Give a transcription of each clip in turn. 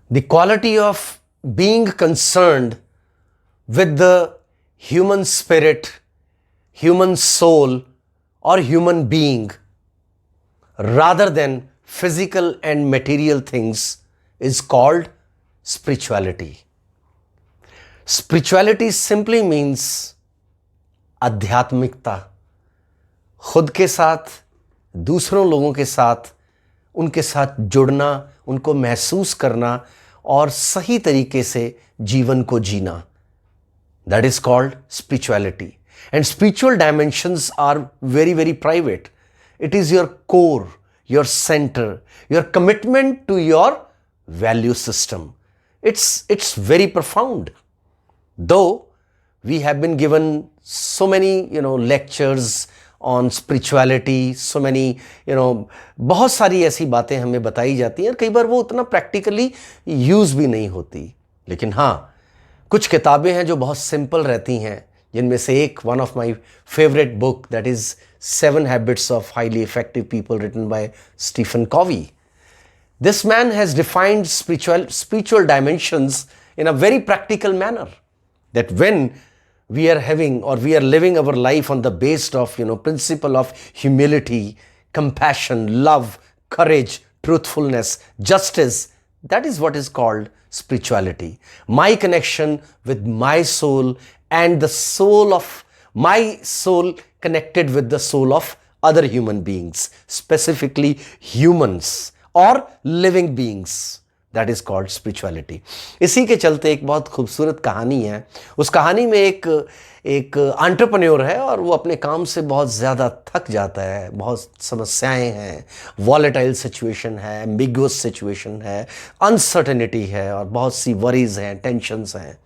The quality of being concerned with the human spirit, human soul, or human being rather than physical and material things is called spirituality. Spirituality simply means आध्यात्मिकता, खुद के साथ, दूसरों लोगों के साथ, उनके साथ जुड़ना, उनको महसूस करना और सही तरीके से जीवन को जीना. That is called spirituality. And spiritual dimensions are very, very private. It is your core, your center, your commitment to your value system. It's very profound. Though we have been given so many, lectures on spirituality, so many, बहुत सारी ऐसी बातें हमें बताई जाती हैं और कई बार वो उतना प्रैक्टिकली यूज भी नहीं होती. लेकिन हाँ, कुछ किताबें हैं जो बहुत सिंपल रहती हैं, जिनमें से एक one of my favourite book that is 7 Habits of Highly Effective People written by Stephen Covey. This man has defined spiritual dimensions in a very practical manner, that when we are having or we are living our life on the base of principle of humility, compassion, love, courage, truthfulness, justice, that is what is called spirituality. My connection with my soul and the soul of my soul connected with the soul of other human beings, specifically humans or living beings. That is called spirituality. इसी के चलते एक बहुत खूबसूरत कहानी है. उस कहानी में एक एंटरप्रेन्योर है और वो अपने काम से बहुत ज़्यादा थक जाता है. बहुत समस्याएं हैं, वॉलेटाइल सिचुएशन है, एम्बिगुअस सिचुएशन है, अनसर्टेनिटी है और बहुत सी वरीज हैं, टेंशन्स हैं.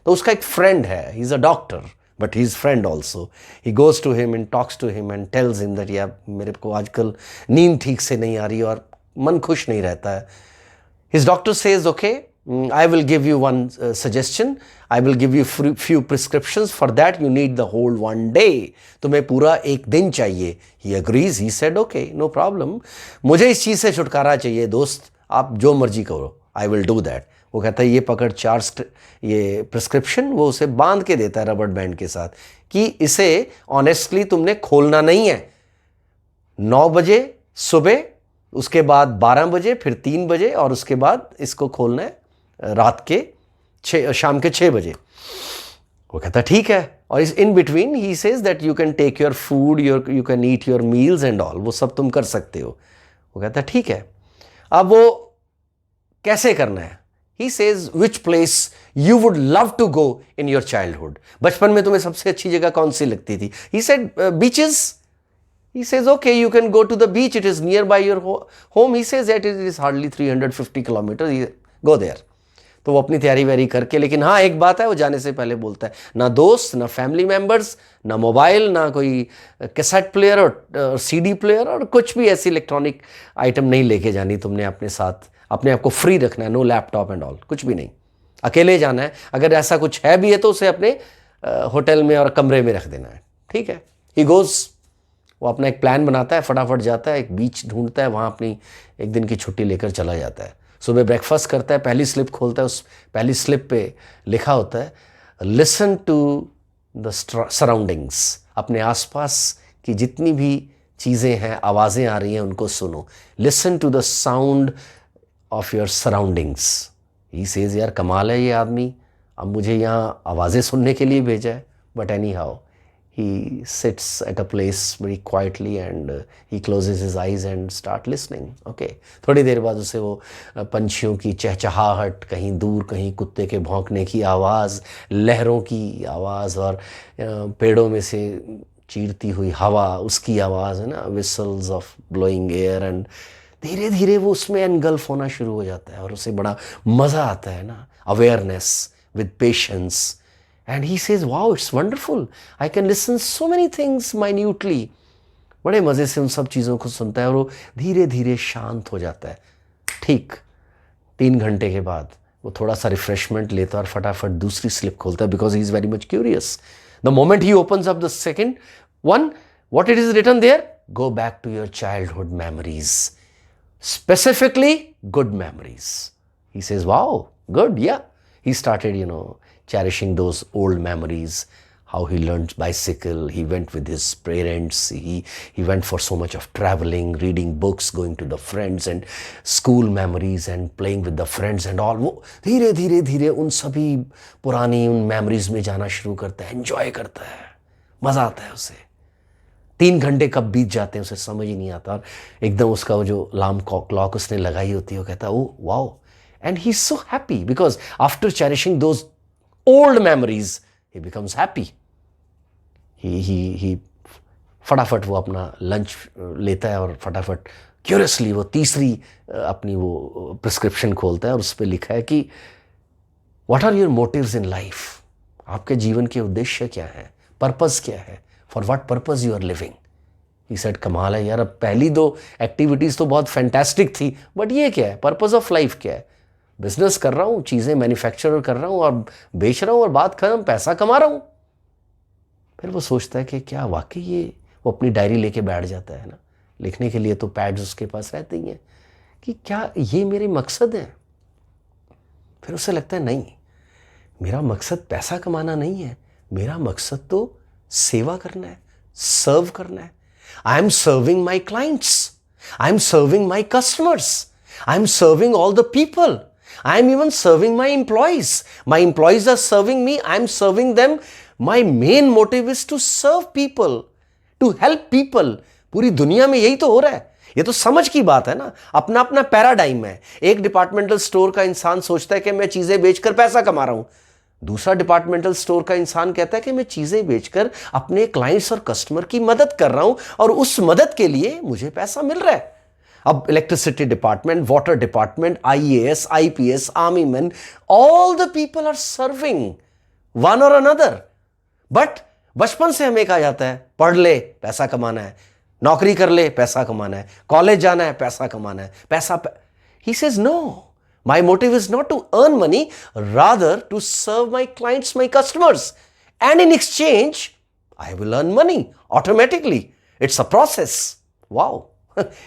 तो उसका एक फ्रेंड है, he is a doctor but he is friend also. He goes to him and talks to him and tells him that यार मेरे को आजकल नींद ठीक से नहीं आ रही और मन खुश नहीं रहता है. His doctor says, okay, I will give you one suggestion. I will give you few prescriptions. For that, you need the whole one day. तुम्हें पूरा एक दिन चाहिए. He agrees. He said, okay, no problem. मुझे इस चीज़ से छुटकारा चाहिए दोस्त. आप जो मर्जी करो. I will do that. वो कहता है ये पकड़ 4 ये प्रिस्क्रिप्शन. वो उसे बांध के देता है रबड़ बैंड के साथ कि इसे ऑनेस्टली तुमने खोलना नहीं है. 9 बजे सुबह, उसके बाद 12 बजे, फिर 3 बजे और उसके बाद इसको खोलना है रात के शाम के 6 बजे. वो कहता ठीक है. और इस in between he says that you can take your food, you can eat your meals and all. वो सब तुम कर सकते हो. वो कहता ठीक है. अब वो कैसे करना है? He says which place you would love to go in your childhood. बचपन में तुम्हें सबसे अच्छी जगह कौन सी लगती थी? He said beaches. He says, okay, you can go to the beach. It is nearby your home. He says that it is hardly 350 kilometers. Go there. तो वो अपनी तैयारी वैयारी करके, लेकिन हाँ एक बात है, वो जाने से पहले बोलता है ना दोस्त, ना फैमिली मेम्बर्स, ना मोबाइल, ना कोई कैसेट प्लेयर और सीडी प्लेयर और कुछ भी ऐसी इलेक्ट्रॉनिक आइटम नहीं लेके जानी तुमने अपने साथ. अपने आप को फ्री रखना है. नो लैपटॉप एंड ऑल, कुछ भी नहीं. अकेले जाना है. अगर ऐसा कुछ है भी है तो उसे अपने होटल में और कमरे में रख देना है. ठीक है. He goes. वो अपना एक प्लान बनाता है, फटाफट जाता है, एक बीच ढूंढता है, वहाँ अपनी एक दिन की छुट्टी लेकर चला जाता है. सुबह ब्रेकफास्ट करता है, पहली स्लिप खोलता है. उस पहली स्लिप पे लिखा होता है लिसन टू द सराउंडिंग्स. अपने आसपास की जितनी भी चीज़ें हैं, आवाज़ें आ रही हैं, उनको सुनो. Listen to the sound of your surroundings. He says यार कमाल है ये आदमी, अब मुझे यहाँ आवाज़ें सुनने के लिए भेजा है. But any how he sits at a place very quietly and he closes his eyes and start listening. Okay. थोड़ी देर बाद उसे वो पंछियों की चहचहाहट, कहीं दूर कहीं कुत्ते के भौंकने की आवाज़, लहरों की आवाज़ और पेड़ों में से चीरती हुई हवा, उसकी आवाज़ है ना, whistles of blowing air, and धीरे धीरे वो उसमें एनगल्फ होना शुरू हो जाता है और उसे बड़ा मज़ा आता है ना. Awareness with patience. And he says, wow, it's wonderful. I can listen so many things minutely. बड़े मज़े से उन सब चीज़ों को सुनता है और वो धीरे धीरे शांत हो जाता है. ठीक 3 घंटे के बाद वो थोड़ा सा रिफ्रेशमेंट लेता है और फटाफट दूसरी स्लिप खोलता है, because he is very much curious. The moment he opens up the second one, what it is written there? Go back to your childhood memories. Specifically, good memories. He says, wow, good, yeah. He started, cherishing those old memories, how he learned bicycle, he went with his parents, he went for so much of traveling, reading books, going to the friends and school memories and playing with the friends and all. वो धीरे धीरे धीरे उन सभी पुरानी उन memories में जाना शुरू करता है, एंजॉय करता है, मज़ा आता है उसे। 3 घंटे कब बीत जाते हैं उसे समझ ही नहीं आता, और एकदम उसका वो जो अलार्म क्लॉक उसने लगाई होती है वो कहता है, oh wow, and he is so happy because after cherishing those old memories he becomes happy. He फटाफट वो अपना लंच लेता है और फटाफट क्यूरियसली वो तीसरी अपनी वो प्रिस्क्रिप्शन खोलता है और उस पर लिखा है कि what are your motives in life, आपके जीवन के उद्देश्य क्या है, पर्पस क्या है, for what purpose you are living. He said कमाल है यार, अब पहली 2 एक्टिविटीज़ तो बहुत फैंटास्टिक थी, बट ये क्या है, पर्पस ऑफ लाइफ क्या है, बिजनेस कर रहा हूँ, चीज़ें मैन्युफैक्चर कर रहा हूँ और बेच रहा हूँ और बात खत्म, पैसा कमा रहा हूँ। फिर वो सोचता है कि क्या वाकई ये, वो अपनी डायरी लेके बैठ जाता है ना, लिखने के लिए तो पैड्स उसके पास रहते ही हैं, कि क्या ये मेरे मकसद हैं। फिर उसे लगता है नहीं, मेरा मकसद पैसा कमाना नहीं है, मेरा मकसद तो सेवा करना है, सर्व करना है। I am serving my clients, I am serving my customers, I am serving all the people, I am even serving my employees. My employees are serving me. I am serving them. My main motive is to serve people, to help people. पूरी दुनिया में यही तो हो रहा है। ये तो समझ की बात है ना, अपना अपना पैराडाइम है। एक डिपार्टमेंटल स्टोर का इंसान सोचता है कि मैं चीजें बेचकर पैसा कमा रहा हूं, दूसरा डिपार्टमेंटल स्टोर का इंसान कहता है कि मैं चीजें बेचकर अपने क्लाइंट्स और कस्टमर की मदद कर रहा हूं और उस मदद के लिए मुझे पैसा मिल रहा है। अब electricity department, water department, IAS, IPS, army man, all the people are serving one or another. But बचपन से हमें कहा जाता है पढ़ ले पैसा कमाना है, नौकरी कर ले पैसा कमाना है, कॉलेज जाना है पैसा कमाना है, He says no, my motive is not to earn money, rather to serve my clients, my customers, and in exchange I will earn money automatically. It's a process. Wow.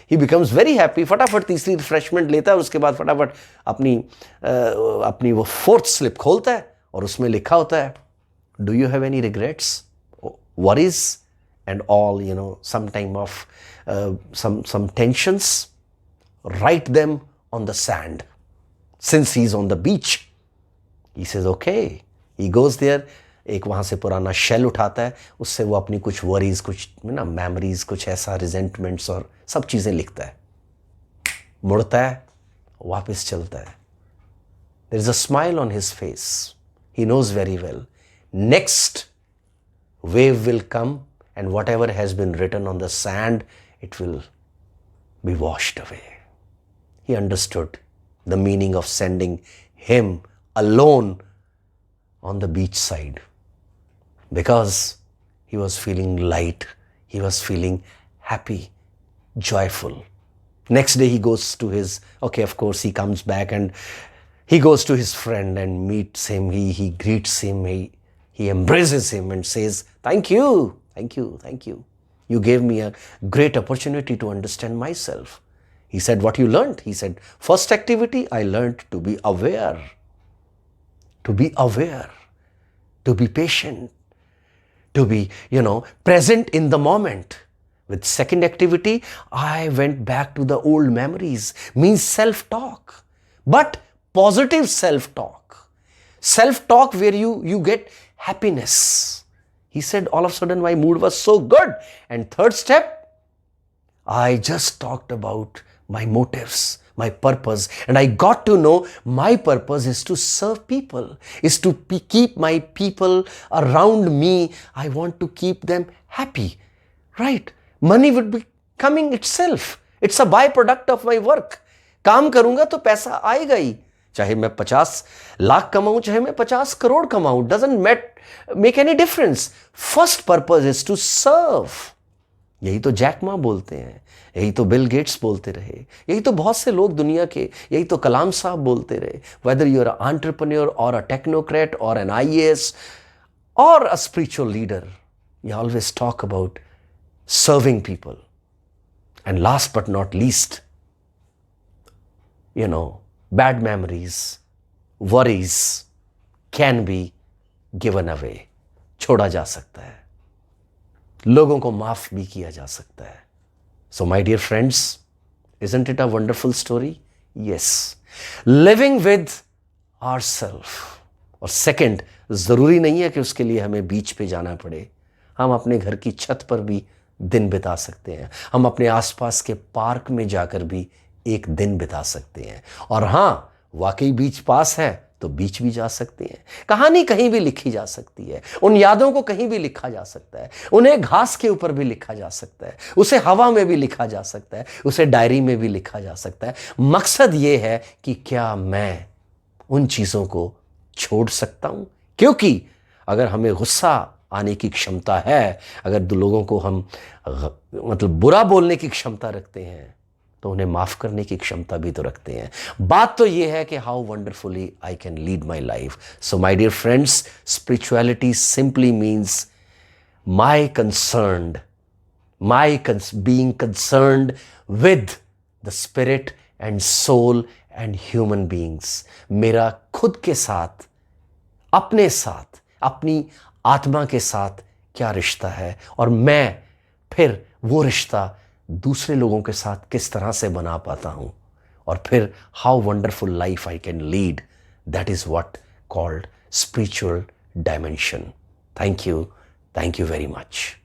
He becomes very happy. फटाफट तीसरी refreshment लेता है, उसके बाद फटाफट अपनी वो 4th slip खोलता है और उसमें लिखा होता है, do you have any regrets, worries and all, some time of some tensions, write them on the sand. Since he's on the beach, he says okay. He goes there, एक वहाँ से पुराना शेल उठाता है, उससे वो अपनी कुछ वरीज, कुछ मेमोरीज, कुछ ऐसा रिजेंटमेंट्स और सब चीज़ें लिखता है, मुड़ता है, वापस चलता है। There is a smile on his face. He knows very well. Next wave will come and whatever has been written on the sand, it will be washed away. He understood the meaning of sending him alone on the beach side, because he was feeling light, he was feeling happy, joyful. Next day he goes to his, of course he comes back and he goes to his friend and meets him, he greets him, he embraces him and says, thank you. You gave me a great opportunity to understand myself. He said, what you learned? He said, first activity, I learned to be aware, to be patient, to be, present in the moment. With second activity, I went back to the old memories, means self-talk, but positive self-talk. Self-talk where you get happiness. He said, all of a sudden my mood was so good. And third step, I just talked about my motives, my purpose, and I got to know my purpose is to serve people, is to keep my people around me. I want to keep them happy, right? Money would be coming itself. It's a byproduct of my work. काम करूंगा तो पैसा आएगा ही, चाहे मैं 50 लाख कमाऊं, चाहे मैं 50 करोड़ कमाऊं, doesn't make any difference. First purpose is to serve. यही तो जैक मा बोलते हैं, यही तो बिल गेट्स बोलते रहे, यही तो बहुत से लोग दुनिया के, यही तो कलाम साहब बोलते रहे. Whether you're an entrepreneur or a technocrat or an IAS or a spiritual leader, you always talk about serving people. And last but not least, bad memories, worries can be given away, छोड़ा जा सकता है, लोगों को माफ भी किया जा सकता है। So my dear friends, isn't it a wonderful story? Yes. Living with ourselves. और सेकंड, जरूरी नहीं है कि उसके लिए हमें बीच पे जाना पड़े, हम अपने घर की छत पर भी दिन बिता सकते हैं, हम अपने आसपास के पार्क में जाकर भी एक दिन बिता सकते हैं। और हाँ, वाकई बीच पास है तो बीच भी जा सकते हैं। कहानी कहीं भी लिखी जा सकती है, उन यादों को कहीं भी लिखा जा सकता है, उन्हें घास के ऊपर भी लिखा जा सकता है, उसे हवा में भी लिखा जा सकता है, उसे डायरी में भी लिखा जा सकता है। मकसद ये है कि क्या मैं उन चीज़ों को छोड़ सकता हूं? क्योंकि अगर हमें गुस्सा आने की क्षमता है, अगर दो लोगों को हम मतलब बुरा बोलने की क्षमता रखते हैं, तो उन्हें माफ करने की क्षमता भी तो रखते हैं। बात तो यह है कि how wonderfully I can lead my life. So my dear friends, spirituality simply means my concerned, being concerned with the spirit and soul and human beings। मेरा खुद के साथ, अपने साथ, अपनी आत्मा के साथ क्या रिश्ता है, और मैं फिर वो रिश्ता दूसरे लोगों के साथ किस तरह से बना पाता हूं, और फिर how wonderful life I can lead. That is what called spiritual dimension. Thank you very much.